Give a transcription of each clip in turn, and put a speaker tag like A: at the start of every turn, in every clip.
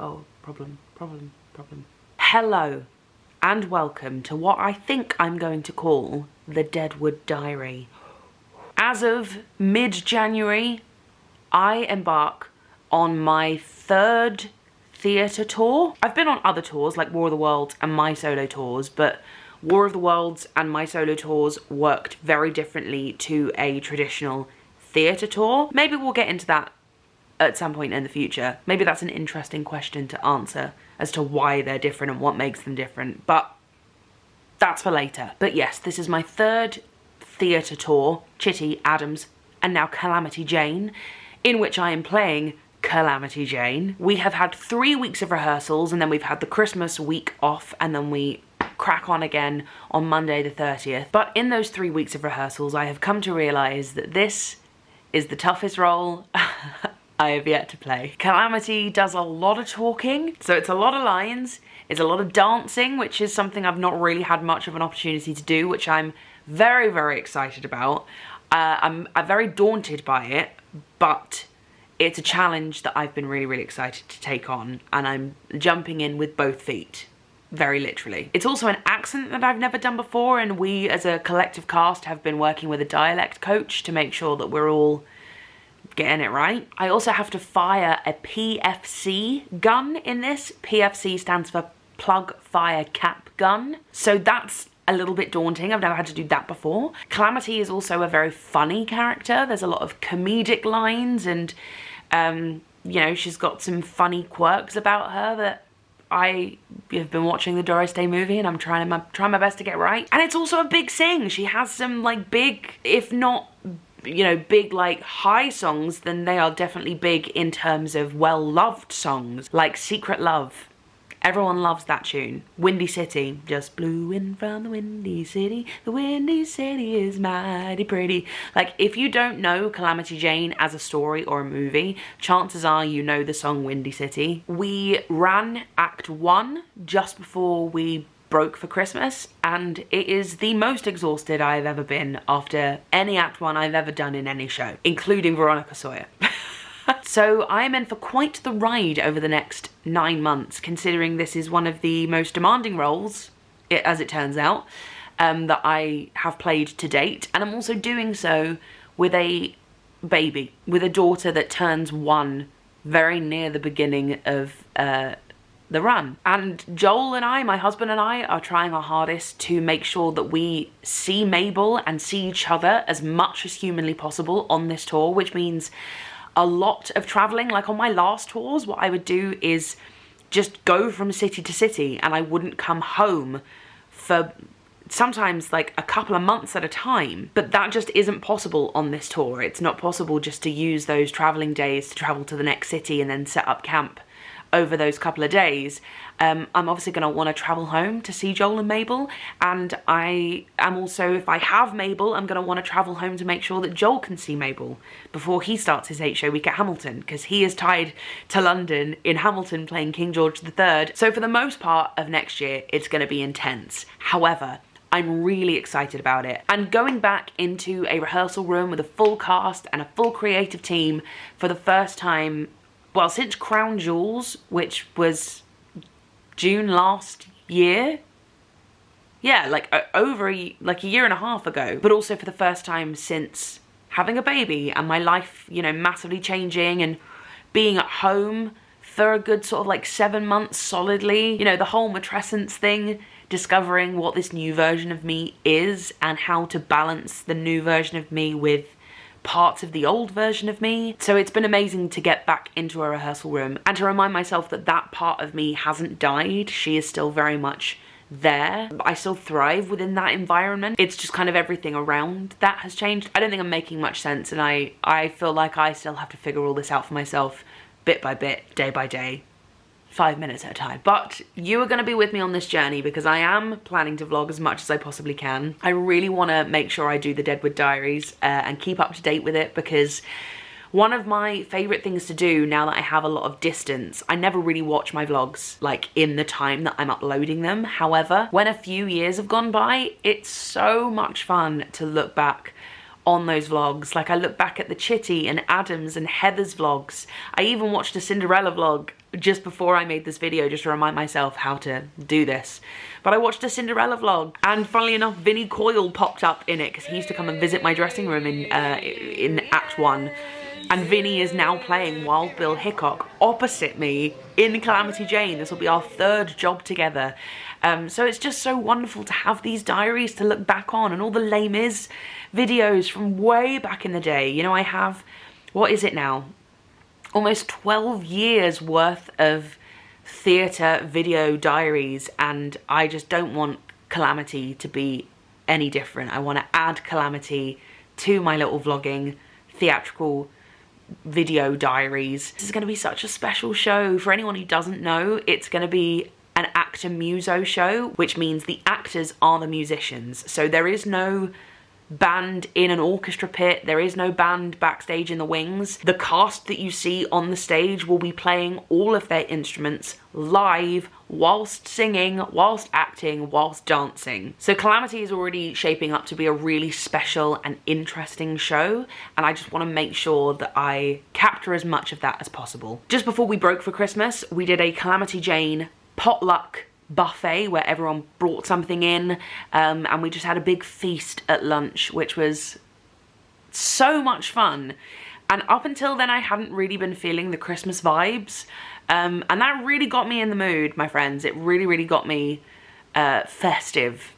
A: Oh, problem. Hello, and welcome to what I think I'm going to call the Deadwood Diary. As of mid-January, I embark on my third theatre tour. I've been on other tours like War of the Worlds and my solo tours, but War of the Worlds and my solo tours worked very differently to a traditional theatre tour. Maybe we'll get into that at some point in the future. Maybe that's an interesting question to answer as to why they're different and what makes them different, but that's for later. But yes, this is my third theatre tour, Chitty, Adams, and now Calamity Jane, in which I am playing Calamity Jane. We have had 3 weeks of rehearsals, and then we've had the Christmas week off, and then we crack on again on Monday the 30th. But in those 3 weeks of rehearsals, I have come to realise that this is the toughest role I have yet to play. Calamity does a lot of talking, so it's a lot of lines, it's a lot of dancing, which is something I've not really had much of an opportunity to do, which I'm very, very excited about. I'm very daunted by it, but it's a challenge that I've been really, really excited to take on, and I'm jumping in with both feet, very literally. It's also an accent that I've never done before, and we as a collective cast have been working with a dialect coach to make sure that we're all getting it right. I also have to fire a PFC gun in this. PFC stands for plug, fire, cap gun. So that's a little bit daunting. I've never had to do that before. Calamity is also a very funny character. There's a lot of comedic lines, and you know, she's got some funny quirks about her that I have been watching the Doris Day movie, and I'm trying my best to get right. And it's also a big sing. She has some like big, if not, you know, big like high songs, then they are definitely big in terms of well-loved songs, like Secret Love. Everyone loves that tune. Windy City, just blew in from the windy city. The windy city is mighty pretty. Like, if you don't know Calamity Jane as a story or a movie, chances are you know the song Windy City. We ran Act 1 just before we broke for Christmas, and it is the most exhausted I've ever been after any Act 1 I've ever done in any show, including Veronica Sawyer. So I am in for quite the ride over the next 9 months, considering this is one of the most demanding roles, as it turns out, that I have played to date. And I'm also doing so with a baby, with a daughter that turns 1 very near the beginning of the run. And Joel and I, my husband and I, are trying our hardest to make sure that we see Mabel and see each other as much as humanly possible on this tour, which means a lot of traveling. Like on my last tours, what I would do is just go from city to city, and I wouldn't come home for sometimes like a couple of months at a time. But that just isn't possible on this tour. It's not possible just to use those traveling days to travel to the next city and then set up camp over those couple of days. I'm obviously going to want to travel home to see Joel and Mabel, and I am also, if I have Mabel, I'm going to want to travel home to make sure that Joel can see Mabel before he starts his 8-show week at Hamilton, because he is tied to London in Hamilton playing King George III. So for the most part of next year, it's going to be intense. However, I'm really excited about it. And going back into a rehearsal room with a full cast and a full creative team for the first time, well, since Crown Jewels, which was June last year. Yeah, like over a year and a half ago. But also for the first time since having a baby and my life, you know, massively changing and being at home for a good sort of like 7 months solidly. You know, the whole matrescence thing, discovering what this new version of me is and how to balance the new version of me with parts of the old version of me. So it's been amazing to get back into a rehearsal room and to remind myself that that part of me hasn't died. She is still very much there. I still thrive within that environment. It's just kind of everything around that has changed. I don't think I'm making much sense, and I feel like I still have to figure all this out for myself bit by bit, day by day, 5 minutes at a time. But you are going to be with me on this journey because I am planning to vlog as much as I possibly can. I really want to make sure I do the Deadwood Diaries and keep up to date with it, because one of my favourite things to do now that I have a lot of distance, I never really watch my vlogs like in the time that I'm uploading them. However, when a few years have gone by, it's so much fun to look back on those vlogs. Like, I look back at the Chitty and Adams and Heather's vlogs. I even watched a Cinderella vlog just before I made this video, just to remind myself how to do this. But I watched a Cinderella vlog, and funnily enough, Vinnie Coyle popped up in it because he used to come and visit my dressing room in Act 1. And Vinnie is now playing Wild Bill Hickok opposite me in Calamity Jane. This will be our 3rd job together. So it's just so wonderful to have these diaries to look back on, and all the Les Mis videos from way back in the day. You know, I have, what is it now? Almost 12 years worth of theatre video diaries, and I just don't want Calamity to be any different. I want to add Calamity to my little vlogging theatrical video diaries. This is going to be such a special show. For anyone who doesn't know, it's going to be an actor muso show, which means the actors are the musicians. So there is no band in an orchestra pit, there is no band backstage in the wings. The cast that you see on the stage will be playing all of their instruments live whilst singing, whilst acting, whilst dancing. So Calamity is already shaping up to be a really special and interesting show, and I just want to make sure that I capture as much of that as possible. Just before we broke for Christmas, we did a Calamity Jane potluck buffet where everyone brought something in, and we just had a big feast at lunch, which was so much fun. And up until then, I hadn't really been feeling the Christmas vibes, and that really got me in the mood, my friends. It really, really got me festive.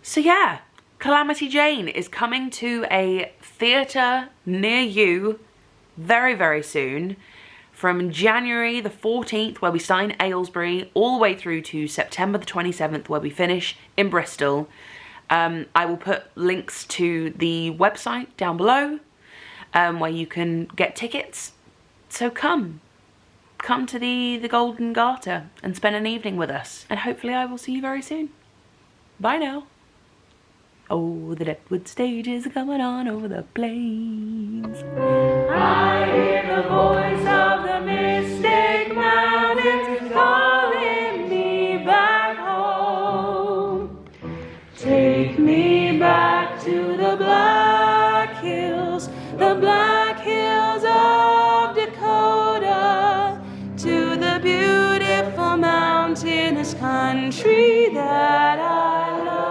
A: So yeah, Calamity Jane is coming to a theatre near you very, very soon. From January the 14th, where we start in Aylesbury, all the way through to September the 27th, where we finish in Bristol. I will put links to the website down below, where you can get tickets. So come to the Golden Garter and spend an evening with us. And hopefully I will see you very soon. Bye now. Oh, the Deadwood stage is coming on over the plains. I hear the voice of the Mystic Mountains calling me back home. Take me back to the Black Hills of Dakota, to the beautiful mountainous country that I love.